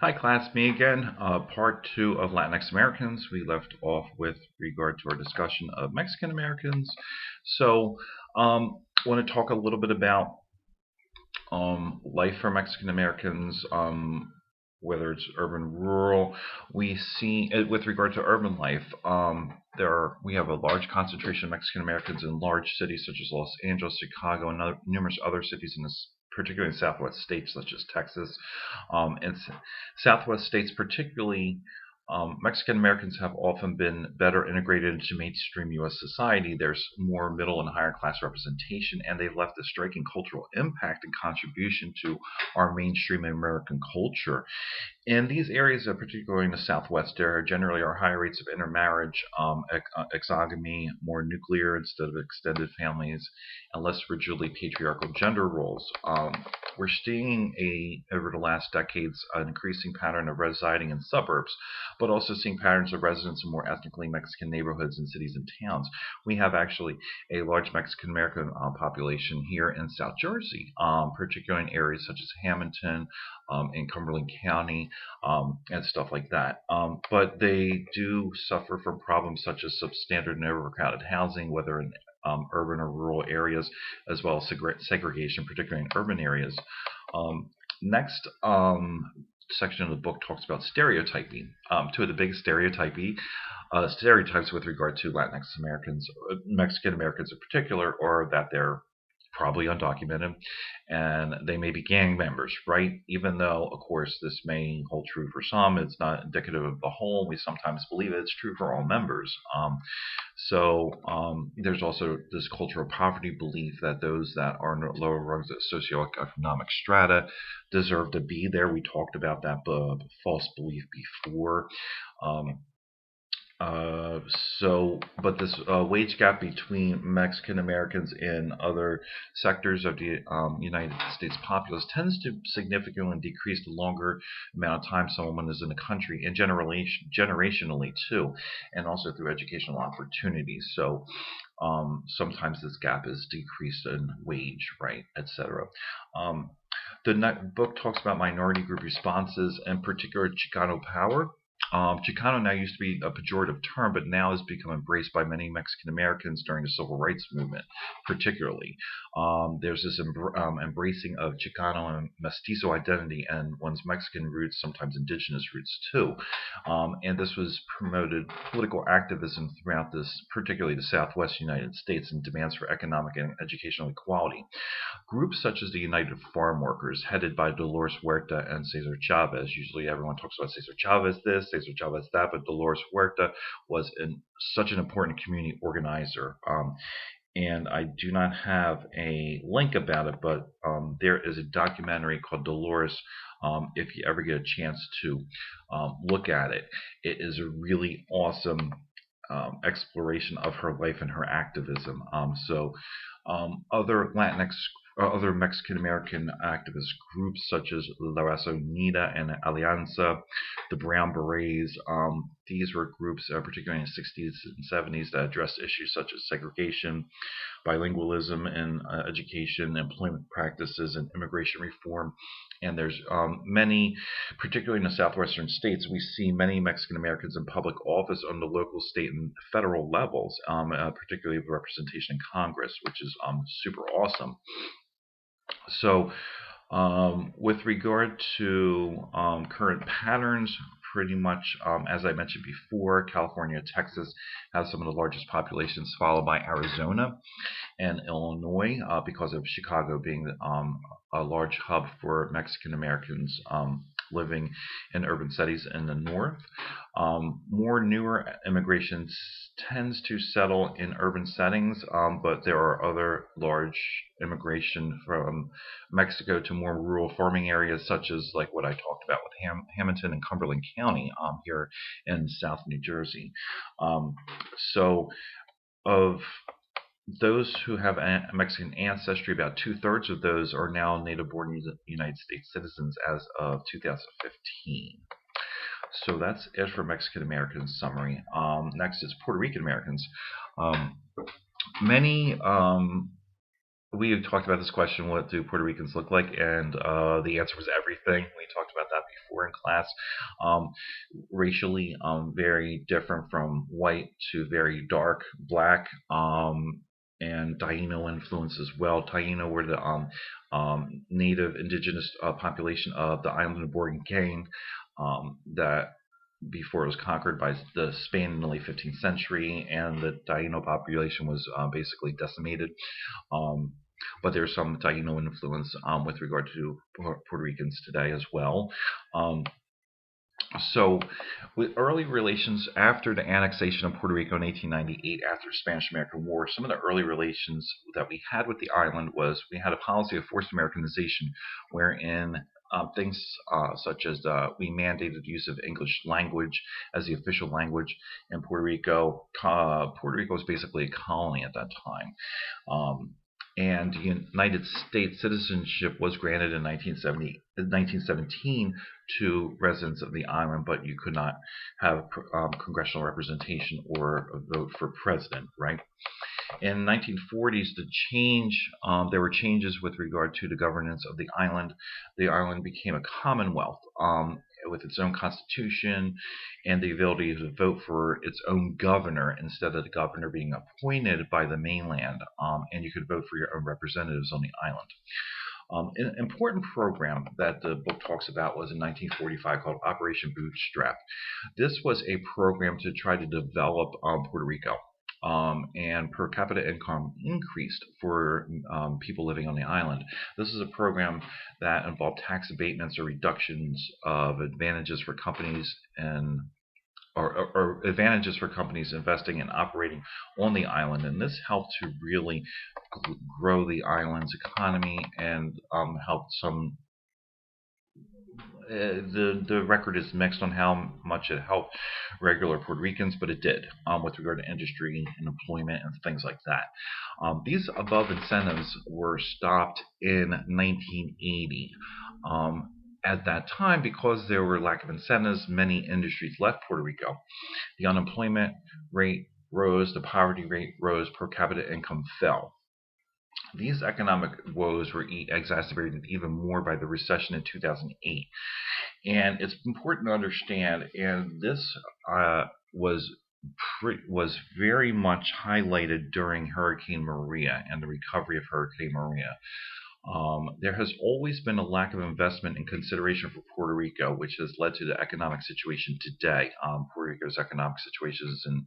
Hi, class. Me again. Part two of Latinx Americans. We left off with regard to our discussion of Mexican Americans. So, I want to talk a little bit about life for Mexican Americans, whether it's urban, rural. We see, with regard to urban life, we have a large concentration of Mexican Americans in large cities such as Los Angeles, Chicago, and numerous other cities in this, particularly in Southwest states such as Texas. And Southwest states, particularly, Mexican Americans have often been better integrated into mainstream U.S. society. There's more middle and higher class representation, and they've left a striking cultural impact and contribution to our mainstream American culture. In these areas, particularly in the Southwest, there generally are higher rates of intermarriage, exogamy, more nuclear instead of extended families, and less rigidly patriarchal gender roles. We're seeing over the last decades an increasing pattern of residing in suburbs, but also seeing patterns of residence in more ethnically Mexican neighborhoods in cities and towns. We have actually a large Mexican American population here in South Jersey, particularly in areas such as Hamilton, in Cumberland County, and stuff like that. But they do suffer from problems such as substandard and overcrowded housing, whether in urban or rural areas, as well as segregation, particularly in urban areas. Next section of the book talks about stereotyping. Two of the biggest stereotypes with regard to Latinx Americans, Mexican Americans in particular, are that they're probably undocumented, and they may be gang members, right? Even though, of course, this may hold true for some, it's not indicative of the whole. We sometimes believe it's true for all members. There's also this cultural poverty belief that those that are in the lower rungs of socioeconomic strata deserve to be there. We talked about that false belief before. Um, uh, but this wage gap between Mexican Americans and other sectors of the United States populace tends to significantly decrease the longer amount of time someone is in the country, and generationally too, and also through educational opportunities. So sometimes this gap is decreased in wage, right, etc. The book talks about minority group responses, in particular Chicano power. Chicano now used to be a pejorative term, but now has become embraced by many Mexican Americans during the Civil Rights Movement, particularly. There's this embracing of Chicano and mestizo identity and one's Mexican roots, sometimes indigenous roots too. And this was promoted political activism throughout this, particularly the Southwest United States, and demands for economic and educational equality. Groups such as the United Farm Workers, headed by Dolores Huerta and Cesar Chavez. Usually everyone talks about Cesar Chavez this, Cesar Chavez that, but Dolores Huerta was such an important community organizer. And I do not have a link about it, but there is a documentary called Dolores. If you ever get a chance to look at it, it is a really awesome exploration of her life and her activism. Other Mexican American activist groups such as La Raza Unida and Alianza, the Brown Berets. These were groups, particularly in the 60s and 70s, that addressed issues such as segregation, bilingualism in education, employment practices, and immigration reform. And there's many, particularly in the southwestern states, we see many Mexican Americans in public office on the local, state, and federal levels, particularly with representation in Congress, which is super awesome. So, with regard to current patterns, pretty much as I mentioned before, California, Texas have some of the largest populations, followed by Arizona and Illinois, because of Chicago being a large hub for Mexican Americans living in urban cities in the north. More newer immigration tends to settle in urban settings, but there are other large immigration from Mexico to more rural farming areas, such as like what I talked about with Hamilton and Cumberland County here in South New Jersey. So, of those who have Mexican ancestry, about 2/3 of those are now native-born United States citizens as of 2015. So that's it for Mexican Americans summary. Next is Puerto Rican Americans. Many we had talked about this question: what do Puerto Ricans look like? And the answer was everything. We talked about that before in class. Um, Racially, very different from white to very dark black. And Taino influence as well. Taino were the native indigenous population of the island of Boracay, that before it was conquered by the Spain in the late 15th century, and the Taino population was basically decimated. Um, but there's some Taino influence with regard to Puerto Ricans today as well. Um, so, with early relations after the annexation of Puerto Rico in 1898, after the Spanish-American War, some of the early relations that we had with the island was we had a policy of forced Americanization, wherein things such as we mandated the use of English language as the official language in Puerto Rico. Puerto Rico was basically a colony at that time. Um, and United States citizenship was granted in 1917 to residents of the island, but you could not have congressional representation or vote for president, right? In 1940s, there were changes with regard to the governance of the island. The island became a commonwealth with its own constitution and the ability to vote for its own governor instead of the governor being appointed by the mainland. And you could vote for your own representatives on the island. An important program that the book talks about was in 1945 called Operation Bootstrap. This was a program to try to develop Puerto Rico. And per capita income increased for people living on the island. This is a program that involved tax abatements or reductions of advantages for companies and or advantages for companies investing and operating on the island, and this helped to really grow the island's economy and help some. The record is mixed on how much it helped regular Puerto Ricans, but it did with regard to industry and employment and things like that. These above incentives were stopped in 1980. At that time, because there were lack of incentives, many industries left Puerto Rico. The unemployment rate rose, the poverty rate rose, per capita income fell. These economic woes were exacerbated even more by the recession in 2008. And it's important to understand, and this was was very much highlighted during Hurricane Maria and the recovery of Hurricane Maria. There has always been a lack of investment and consideration for Puerto Rico, which has led to the economic situation today. Puerto Rico's economic situation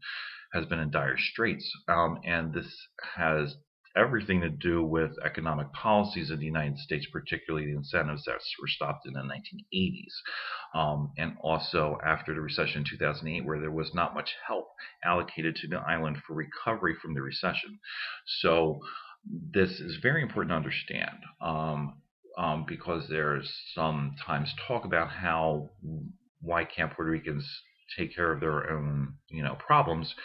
has been in dire straits, and this has everything to do with economic policies of the United States, particularly the incentives that were stopped in the 1980s. And also after the recession in 2008, where there was not much help allocated to the island for recovery from the recession. So this is very important to understand, because there's sometimes talk about how why can't Puerto Ricans take care of their own problems.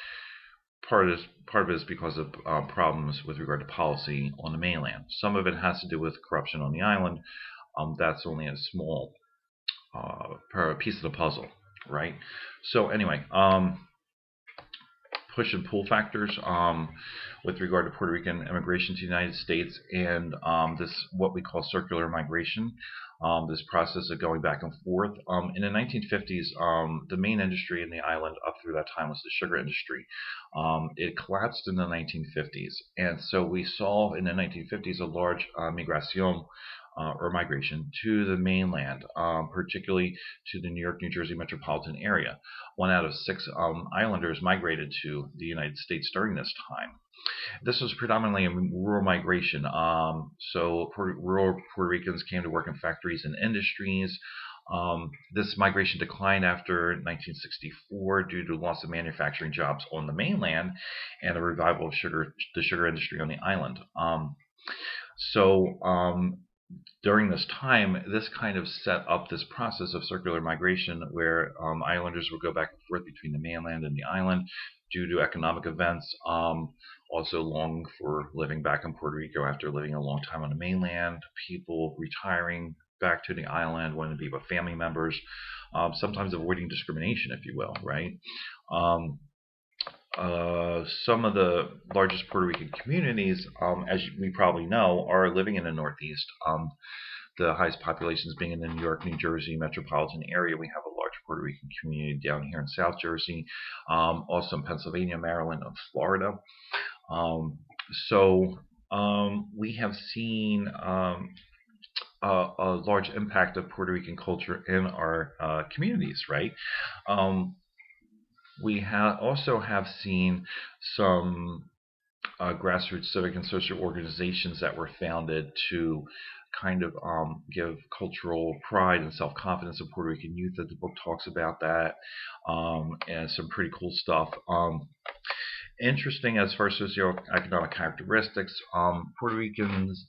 Part of it is because of problems with regard to policy on the mainland. Some of it has to do with corruption on the island. That's only a small piece of the puzzle, right? So anyway, push and pull factors with regard to Puerto Rican immigration to the United States and this what we call circular migration. This process of going back and forth. In the 1950s, the main industry in the island up through that time was the sugar industry. It collapsed in the 1950s, and so we saw in the 1950s a large migration or migration to the mainland, particularly to the New York, New Jersey metropolitan area. 1 out of 6 islanders migrated to the United States during this time. This was predominantly a rural migration. So rural Puerto Ricans came to work in factories and industries. This migration declined after 1964 due to loss of manufacturing jobs on the mainland and a revival of the sugar industry on the island. So during this time, this kind of set up this process of circular migration where islanders would go back and forth between the mainland and the island due to economic events. Also long for living back in Puerto Rico after living a long time on the mainland, people retiring back to the island, wanting to be with family members, sometimes avoiding discrimination, if you will, right? some of the largest Puerto Rican communities, as we probably know, are living in the Northeast. The highest populations being in the New York, New Jersey metropolitan area. We have a large Puerto Rican community down here in South Jersey, also in Pennsylvania, Maryland, and Florida. Um, so we have seen a large impact of Puerto Rican culture in our communities, right? Um, we also have seen some grassroots civic and social organizations that were founded to kind of give cultural pride and self-confidence of Puerto Rican youth. That the book talks about that, and some pretty cool stuff. Interesting as far as socioeconomic characteristics, Puerto Ricans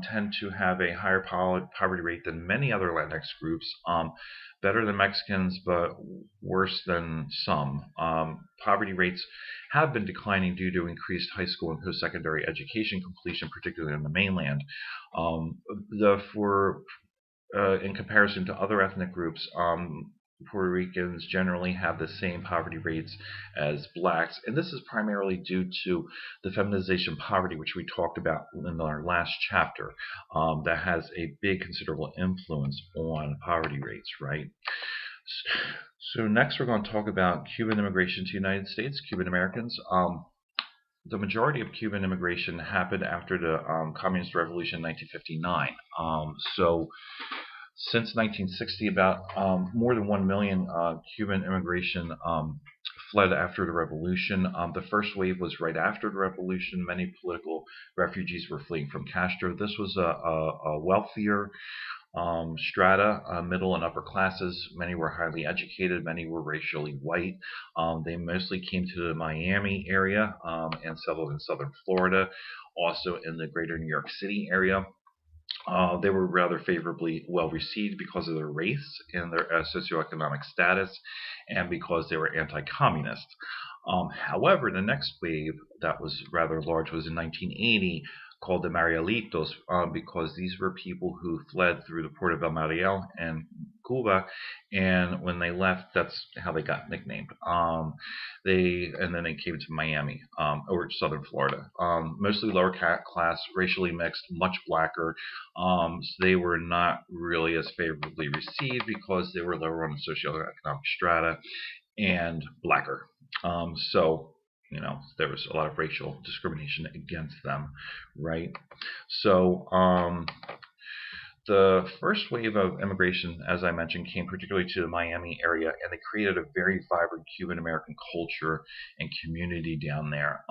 tend to have a higher poverty rate than many other Latinx groups. Better than Mexicans, but worse than some. Poverty rates have been declining due to increased high school and post-secondary education completion, particularly on the mainland. Um, for In comparison to other ethnic groups, Puerto Ricans generally have the same poverty rates as blacks, and this is primarily due to the feminization poverty, which we talked about in our last chapter, that has a big, considerable influence on poverty rates, right? So next, we're going to talk about Cuban immigration to the United States, Cuban Americans. The majority of Cuban immigration happened after the Communist Revolution in 1959. So since 1960, about more than 1 million Cuban immigration fled after the revolution. The first wave was right after the revolution. Many political refugees were fleeing from Castro. This was a wealthier strata, middle and upper classes. Many were highly educated, many were racially white. They mostly came to the Miami area and settled in southern Florida, also in the greater New York City area. They were rather favorably well received because of their race and their socioeconomic status, and because they were anti-communist. However, the next wave that was rather large was in 1980, called the Marielitos, because these were people who fled through the port of El Mariel and Cuba, and when they left, that's how they got nicknamed. And then they came to Miami, or southern Florida. Mostly lower class, racially mixed, much blacker. So they were not really as favorably received because they were lower on the socioeconomic strata and blacker. So there was a lot of racial discrimination against them, right? So the first wave of immigration, as I mentioned, came particularly to the Miami area, and they created a very vibrant Cuban American culture and community down there.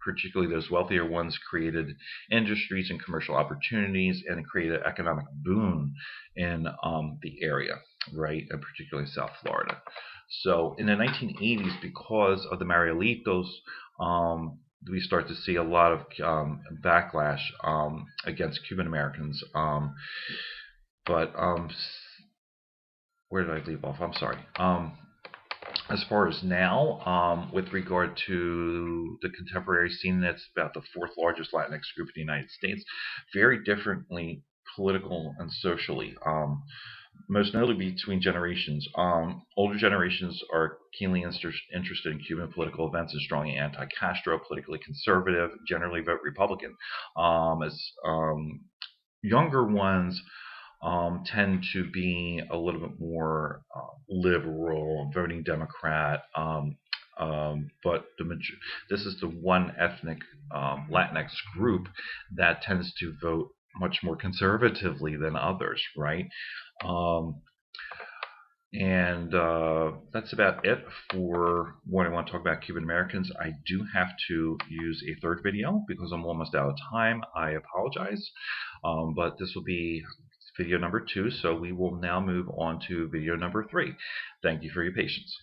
Particularly those wealthier ones created industries and commercial opportunities, and it created an economic boom in the area, right, and particularly South Florida. So in the 1980s, because of the Marielitos, we start to see a lot of backlash against Cuban Americans. But where did I leave off? I'm sorry. As far as now, with regard to the contemporary scene, that's about the fourth largest Latinx group in the United States, very differently political and socially. Most notably between generations. Older generations are keenly interested in Cuban political events and strongly anti-Castro, politically conservative, generally vote Republican. As younger ones tend to be a little bit more liberal, voting Democrat. But this is the one ethnic Latinx group that tends to vote much more conservatively than others, right? Um, and that's about it for what I want to talk about Cuban Americans. I do have to use a third video because I'm almost out of time. I apologize. But this will be video number 2, so we will now move on to video number 3. Thank you for your patience.